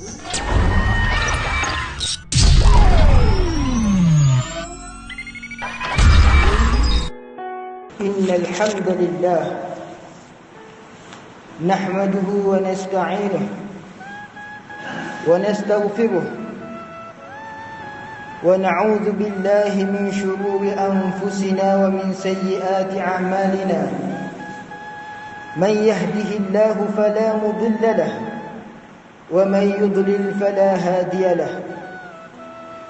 Innal hamdalillah nahmaduhu wa nasta'inuhu wa nastaghfiruh wa na'udzu billahi min shururi anfusina wa min sayyiati a'malina. Man yahdihillahu fala mudilla lahu wa man yudlil fala hadiya lahu.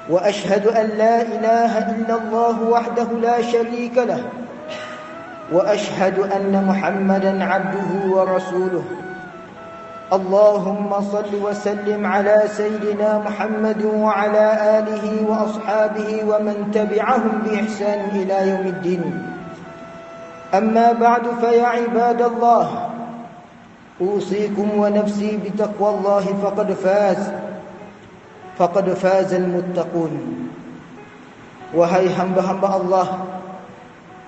Wa ashhadu an la ilaha illallah wahdahu la sharika lahu وأشهد أن محمدا عبده ورسوله. اللهم صل وسلم على سيدنا محمد وعلى آله وأصحابه ومن تبعهم بإحسان إلى يوم الدين. أما بعد فيا عباد الله، أوصيكم ونفسي بتقوى الله فقد فاز المتقون. Wahai hamba-hamba Allah,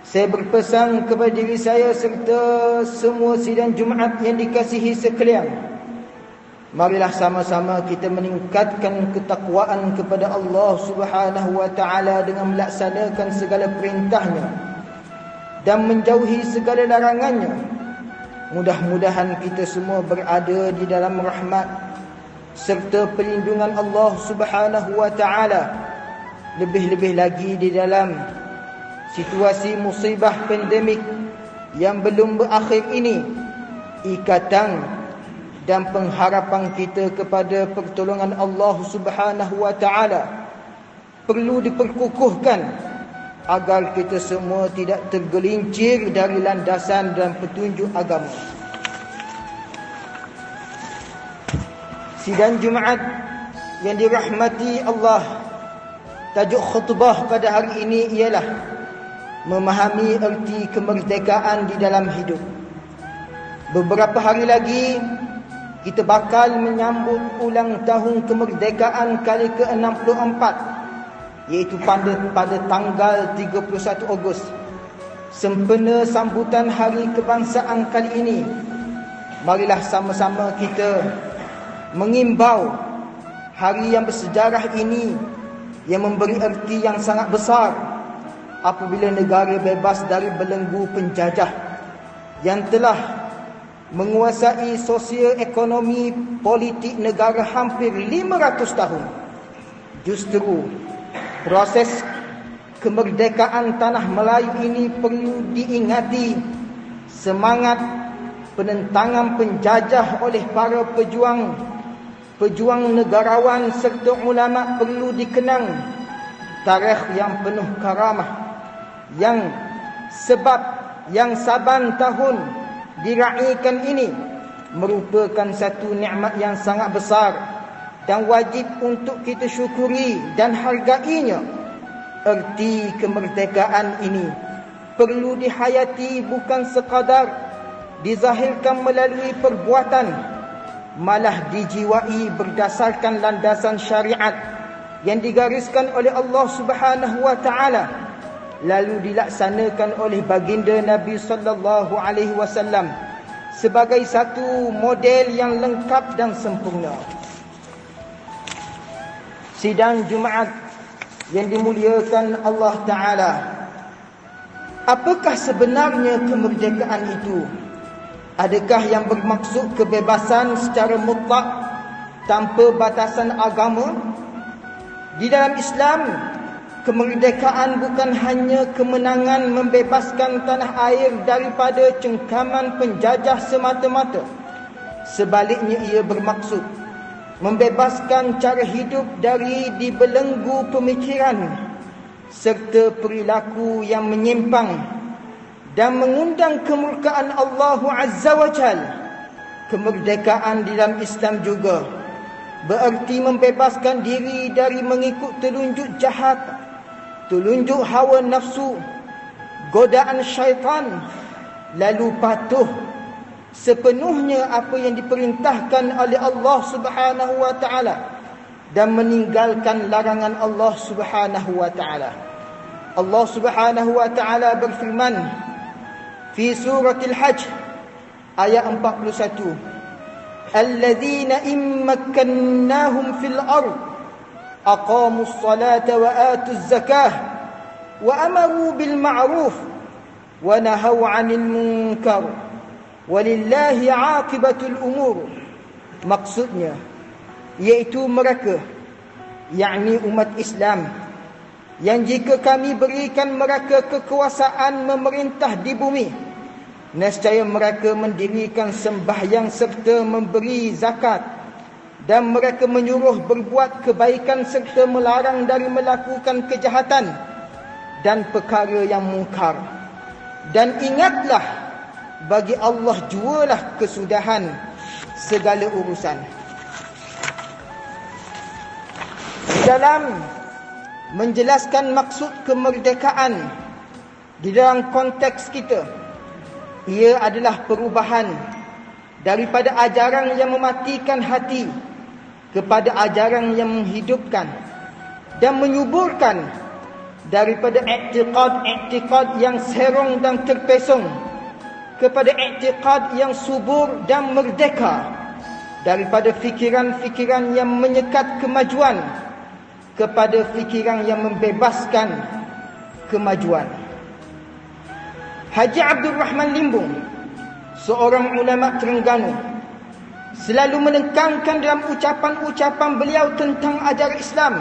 saya berpesan kepada diri saya serta semua sidang Jumaat yang dikasihi sekalian, marilah sama-sama kita meningkatkan ketakwaan kepada Allah Subhanahu wa taala dengan melaksanakan segala perintahnya dan menjauhi segala larangannya. Mudah-mudahan kita semua berada di dalam rahmat serta perlindungan Allah Subhanahu wa taala, lebih-lebih lagi di dalam situasi musibah pandemik yang belum berakhir ini. Ikatan dan pengharapan kita kepada pertolongan Allah Subhanahu wa taala perlu diperkukuhkan agar kita semua tidak tergelincir dari landasan dan petunjuk agama. Sidang Jumaat yang dirahmati Allah, tajuk khutbah pada hari ini ialah memahami erti kemerdekaan di dalam hidup. Beberapa hari lagi kita bakal menyambut ulang tahun kemerdekaan kali ke-64, iaitu pada tanggal 31 Ogos. Sempena sambutan hari kebangsaan kali ini, marilah sama-sama kita mengimbau hari yang bersejarah ini yang memberi erti yang sangat besar apabila negara bebas dari belenggu penjajah yang telah menguasai sosial ekonomi politik negara hampir 500 tahun. Justru proses kemerdekaan tanah Melayu ini perlu diingati. Semangat penentangan penjajah oleh para pejuang negarawan serta ulama perlu dikenang. Tarikh yang penuh karamah yang saban tahun diraikan ini merupakan satu nikmat yang sangat besar dan wajib untuk kita syukuri dan hargainya. Erti kemerdekaan ini perlu dihayati, bukan sekadar dizahirkan melalui perbuatan, malah dijiwai berdasarkan landasan syariat yang digariskan oleh Allah Subhanahu wa taala, lalu dilaksanakan oleh baginda Nabi sallallahu alaihi wasallam sebagai satu model yang lengkap dan sempurna. Sidang Jumaat yang dimuliakan Allah taala, apakah sebenarnya kemerdekaan itu? Adakah yang bermaksud kebebasan secara mutlak tanpa batasan agama? Di dalam Islam, kemerdekaan bukan hanya kemenangan membebaskan tanah air daripada cengkaman penjajah semata-mata. Sebaliknya, ia bermaksud membebaskan cara hidup dari dibelenggu pemikiran serta perilaku yang menyimpang dan mengundang kemurkaan Allah Azza wa Jalla. Kemerdekaan di dalam Islam juga bererti membebaskan diri dari mengikut telunjuk jahat, telunjuk hawa nafsu, godaan syaitan, lalu patuh sepenuhnya apa yang diperintahkan oleh Allah Subhanahu wa taala dan meninggalkan larangan Allah Subhanahu wa taala. Allah Subhanahu wa taala berfirman fi suratul Hajj ayat 41, الذين إن مكناهم في الأرض أقاموا الصلاة وآتوا الزكاة وأمروا بالمعروف ونهوا عن المنكر ولله عاقبة الأمور. Maksudnya iaitu mereka, yakni umat Islam, yang jika kami berikan mereka kekuasaan memerintah di bumi, nescaya mereka mendirikan sembahyang serta memberi zakat, dan mereka menyuruh berbuat kebaikan serta melarang dari melakukan kejahatan dan perkara yang mungkar. Dan ingatlah, bagi Allah jualah kesudahan segala urusan. Dalam menjelaskan maksud kemerdekaan di dalam konteks kita, ia adalah perubahan daripada ajaran yang mematikan hati kepada ajaran yang menghidupkan dan menyuburkan, daripada iktikad yang serong dan terpesong kepada iktikad yang subur dan merdeka, daripada fikiran-fikiran yang menyekat kemajuan kepada fikiran yang membebaskan kemajuan. Haji Abdul Rahman Limbung, seorang ulama Terengganu, selalu menekankan dalam ucapan-ucapan beliau tentang ajaran Islam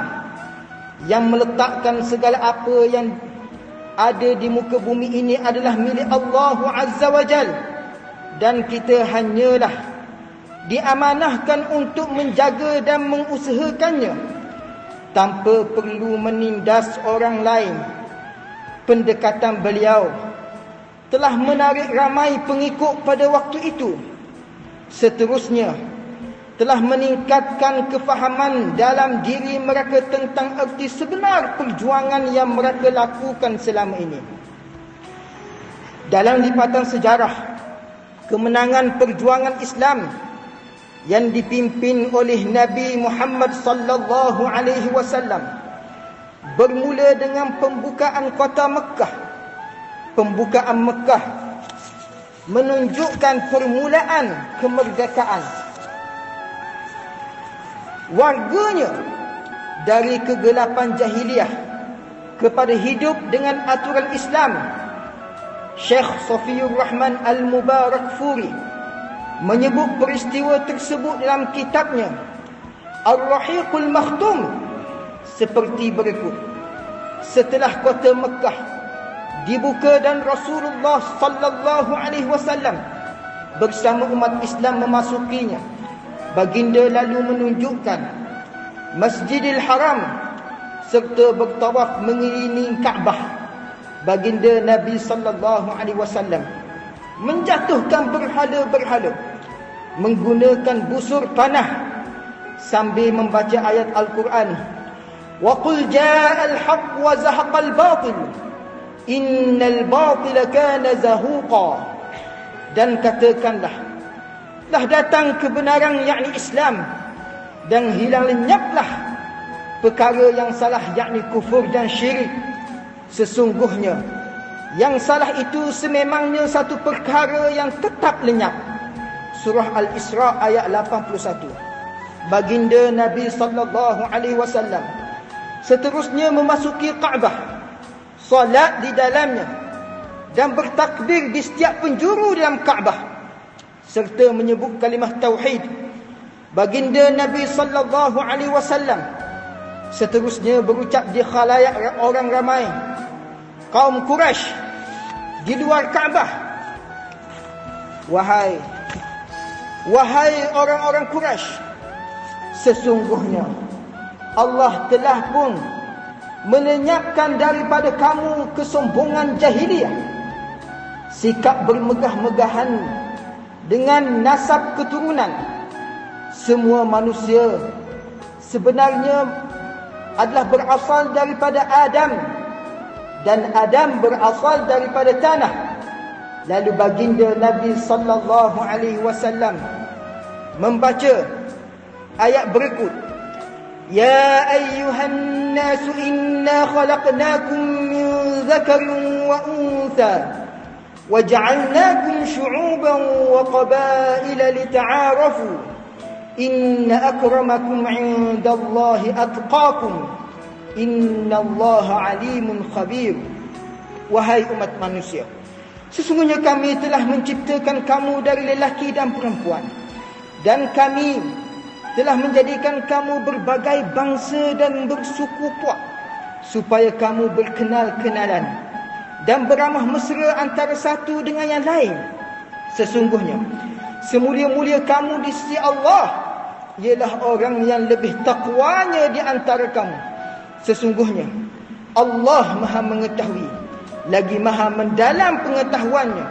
yang meletakkan segala apa yang ada di muka bumi ini adalah milik Allah Azza wa Jal, dan kita hanyalah diamanahkan untuk menjaga dan mengusahakannya tanpa perlu menindas orang lain. Pendekatan beliau telah menarik ramai pengikut pada waktu itu. Seterusnya, telah meningkatkan kefahaman dalam diri mereka tentang erti sebenar perjuangan yang mereka lakukan selama ini. Dalam lipatan sejarah kemenangan perjuangan Islam yang dipimpin oleh Nabi Muhammad sallallahu alaihi wasallam, bermula dengan pembukaan kota Mekah. Pembukaan Mekah menunjukkan permulaan kemerdekaan. Warganya dari kegelapan jahiliah kepada hidup dengan aturan Islam. Syekh Safiyur Rahman Al-Mubarakfuri menyebut peristiwa tersebut dalam kitabnya Ar-Rahiqul Makhtum seperti berikut. Setelah kota Mekah dibuka dan Rasulullah sallallahu alaihi wasallam bersama umat Islam memasukinya, baginda lalu menunjukkan Masjidil Haram serta bertawaf mengelilingi Kaabah. Baginda Nabi sallallahu alaihi wasallam menjatuhkan berhala-berhala menggunakan busur panah sambil membaca ayat Al-Quran, wa qul ja'al haqq wa zahaqal batil innal batila kana zahuqa, dan katakanlah, telah datang kebenaran yakni Islam, dan hilang lenyaplah perkara yang salah yakni kufur dan syirik. Sesungguhnya yang salah itu sememangnya satu perkara yang tetap lenyap. Surah Al-Isra ayat 81. Baginda Nabi sallallahu alaihi wasallam seterusnya memasuki Kaabah, solat di dalamnya dan bertakbir di setiap penjuru dalam Kaabah serta menyebut kalimah tauhid. Baginda Nabi sallallahu alaihi wasallam seterusnya berucap di khalayak orang ramai kaum Quraisy di luar Kaabah, wahai orang-orang Quraisy, sesungguhnya Allah telah pun melenyapkan daripada kamu kesombongan jahiliah, sikap bermegah-megahan dengan nasab keturunan. Semua manusia sebenarnya adalah berasal daripada Adam, dan Adam berasal daripada tanah. Lalu baginda Nabi sallallahu alaihi wasallam membaca ayat berikut, ya ayyuhan nas inna khalaqnakum min dzakarin wa untha waja'alnakum syu'uban wa qabaila lita'arafu Inna akramakum 'indallahi atqakum. Innallaha 'alimun khabir. Wahai umat manusia, sesungguhnya kami telah menciptakan kamu dari lelaki dan perempuan, dan kami telah menjadikan kamu berbagai bangsa dan bersuku puak, supaya kamu berkenal-kenalan dan beramah mesra antara satu dengan yang lain. Sesungguhnya semulia-mulia kamu di sisi Allah ialah orang yang lebih takwanya di antara kamu. Sesungguhnya Allah Maha mengetahui lagi Maha mendalam pengetahuannya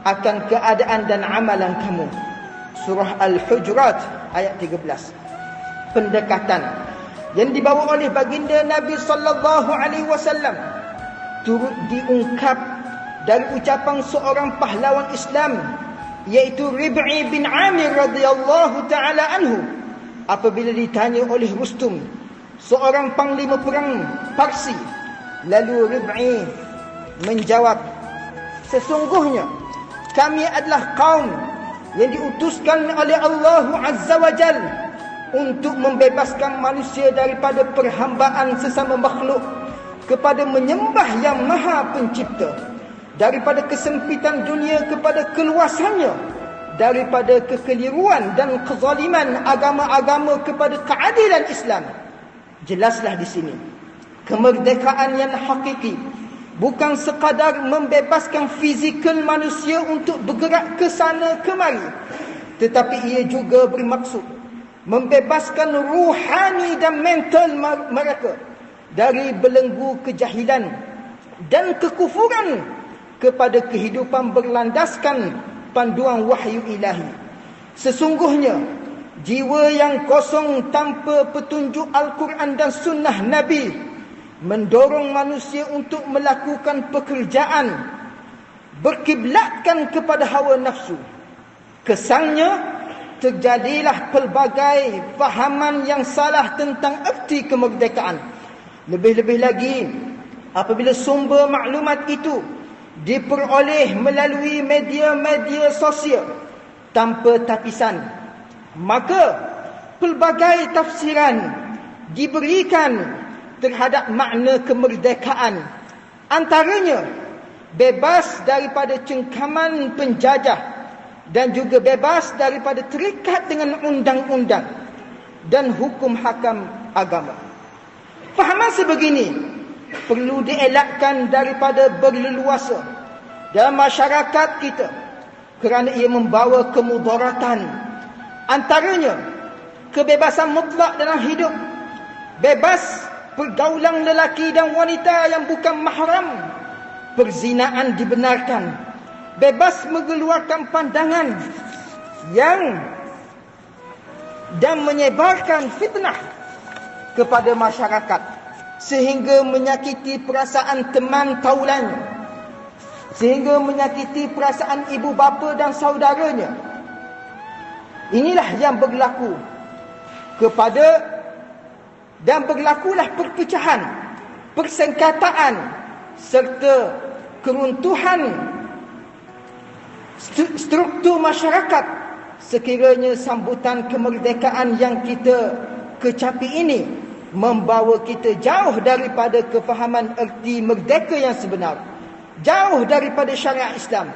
akan keadaan dan amalan kamu. Surah Al-Hujurat ayat 13. Pendekatan yang dibawa oleh baginda Nabi sallallahu alaihi wasallam turut diungkap dari ucapan seorang pahlawan Islam, iaitu Rib'i bin Amir radhiyallahu taala anhu, apabila ditanya oleh Rustum, seorang panglima perang Parsi. Lalu Rib'i menjawab, sesungguhnya kami adalah kaum yang diutuskan oleh Allah Azza wa Jal untuk membebaskan manusia daripada perhambaan sesama makhluk kepada menyembah yang Maha Pencipta, daripada kesempitan dunia kepada keluasannya, daripada kekeliruan dan kezaliman agama-agama kepada keadilan Islam. Jelaslah di sini, kemerdekaan yang hakiki bukan sekadar membebaskan fizikal manusia untuk bergerak ke sana kemari, tetapi ia juga bermaksud membebaskan ruhani dan mental mereka dari belenggu kejahilan dan kekufuran kepada kehidupan berlandaskan panduan wahyu ilahi. Sesungguhnya jiwa yang kosong tanpa petunjuk Al-Quran dan sunnah Nabi mendorong manusia untuk melakukan pekerjaan berkiblatkan kepada hawa nafsu. Kesannya terjadilah pelbagai fahaman yang salah tentang erti kemerdekaan. Lebih-lebih lagi apabila sumber maklumat itu diperoleh melalui media-media sosial tanpa tapisan, maka pelbagai tafsiran diberikan terhadap makna kemerdekaan. Antaranya bebas daripada cengkaman penjajah dan juga bebas daripada terikat dengan undang-undang dan hukum hakam agama. Fahaman sebegini perlu dielakkan daripada berleluasa dalam masyarakat kita kerana ia membawa kemudaratan. Antaranya kebebasan mutlak dalam hidup, bebas pergaulan lelaki dan wanita yang bukan mahram, perzinaan dibenarkan, bebas mengeluarkan pandangan yang dan menyebarkan fitnah kepada masyarakat sehingga menyakiti perasaan teman taulannya, sehingga menyakiti perasaan ibu bapa dan saudaranya. Inilah yang berlaku dan berlakulah perpecahan, persengketaan serta keruntuhan struktur masyarakat sekiranya sambutan kemerdekaan yang kita kecapi ini membawa kita jauh daripada kefahaman erti merdeka yang sebenar, jauh daripada syariat Islam.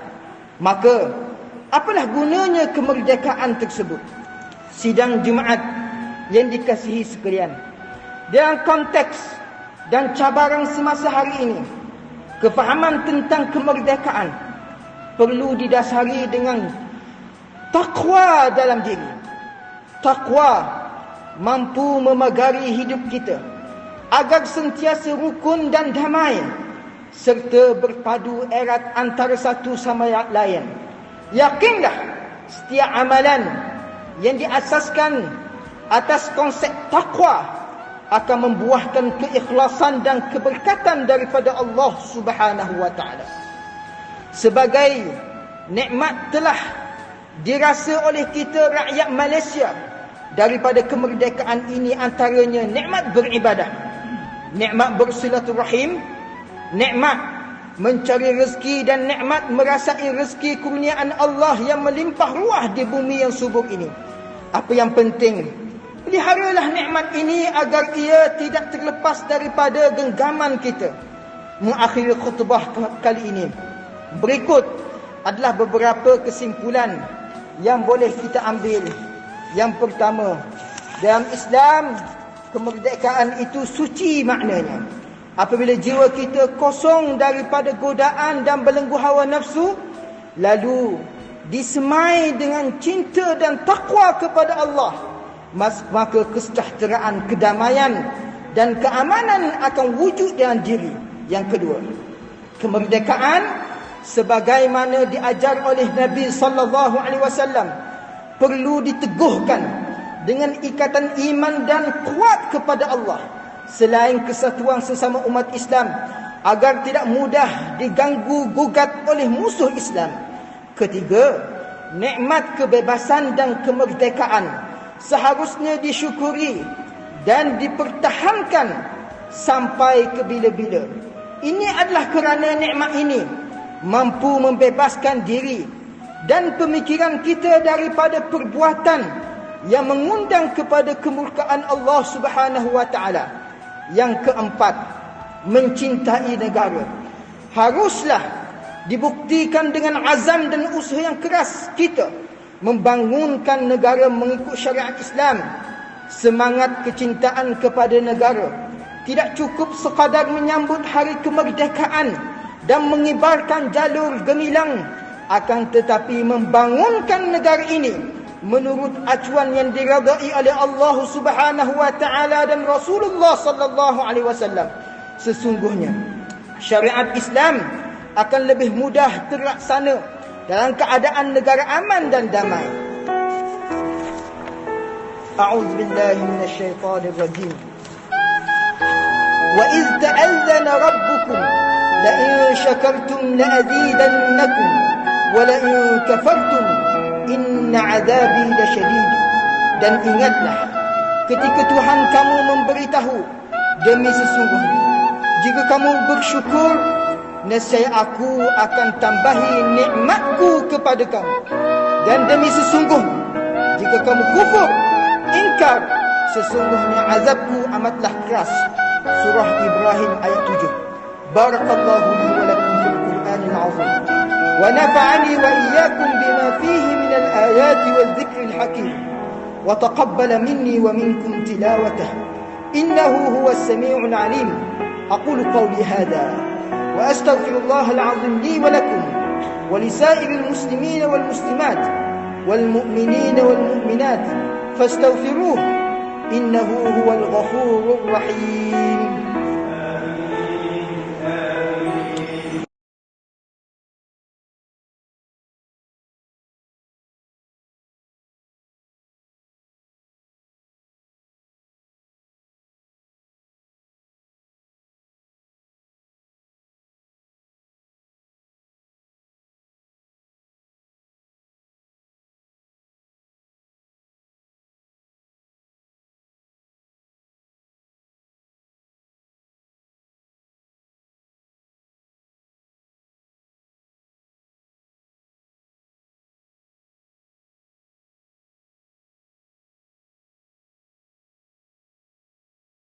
Maka apalah gunanya kemerdekaan tersebut? Sidang Jumaat yang dikasihi sekalian, dalam konteks dan cabaran semasa hari ini, kefahaman tentang kemerdekaan perlu didasari dengan takwa dalam diri. Takwa mampu memagari hidup kita agar sentiasa rukun dan damai serta berpadu erat antara satu sama lain. Yakinlah setiap amalan yang diasaskan atas konsep takwa akan membuahkan keikhlasan dan keberkatan daripada Allah Subhanahu wa taala. Sebagai nikmat telah dirasa oleh kita rakyat Malaysia daripada kemerdekaan ini, antaranya nikmat beribadah, nikmat bersilaturahim, nikmat mencari rezeki dan nikmat merasai rezeki kurniaan Allah yang melimpah ruah di bumi yang subur ini. Apa yang penting, peliharalah nikmat ini agar ia tidak terlepas daripada genggaman kita. Mengakhiri khutbah kali ini, berikut adalah beberapa kesimpulan yang boleh kita ambil. Yang pertama, dalam Islam, kemerdekaan itu suci maknanya. Apabila jiwa kita kosong daripada godaan dan belenggu hawa nafsu, lalu disemai dengan cinta dan takwa kepada Allah, maka kesejahteraan, kedamaian dan keamanan akan wujud dalam diri. Yang kedua, kemerdekaan sebagaimana diajar oleh Nabi sallallahu alaihi wasallam perlu diteguhkan dengan ikatan iman dan kuat kepada Allah selain kesatuan sesama umat Islam, agar tidak mudah diganggu gugat oleh musuh Islam. Ketiga, nikmat kebebasan dan kemerdekaan seharusnya disyukuri dan dipertahankan sampai ke bila-bila. Ini adalah kerana nikmat ini mampu membebaskan diri dan pemikiran kita daripada perbuatan yang mengundang kepada kemurkaan Allah Subhanahu wa taala. Yang keempat, mencintai negara. Haruslah dibuktikan dengan azam dan usaha yang keras kita membangunkan negara mengikut syariat Islam. Semangat kecintaan kepada negara tidak cukup sekadar menyambut hari kemerdekaan dan mengibarkan jalur gemilang, akan tetapi membangunkan negara ini menurut acuan yang diredai oleh Allah Subhanahu wa taala dan Rasulullah sallallahu alaihi wasallam. Sesungguhnya syariat Islam akan lebih mudah terlaksana dalam keadaan negara aman dan damai. A'udzu billahi minasyaitonir rajim. Wa idz ta'azzana rabbukum la in syakartum la azidannakum wa la in kafartum inna 'adzabi lasyadid. Dan ingatlah ketika Tuhan kamu memberitahu, demi sesungguhnya jika kamu bersyukur, nescaya aku akan tambahi nikmatku kepada kamu, dan demi sesungguhnya jika kamu kufur, ingkar, sesungguhnya azabku amatlah keras. Surah Ibrahim ayat 7. Barakallahu li wa lakum fil Qur'anil 'azim wa nafa'ani wa iyyakum bima fihi min al-ayati wadh-dhikril hakim wa taqabbala minni wa minkum tilawatah innahu huwas sami'ul 'alim. Aqulu qawli hadha wa astaghfirullahal 'azim li wa lakum wa lisa'iril muslimina wal muslimat wal mu'minina wal mu'minat fastaghfiruhu innahu huwal ghafurur rahim.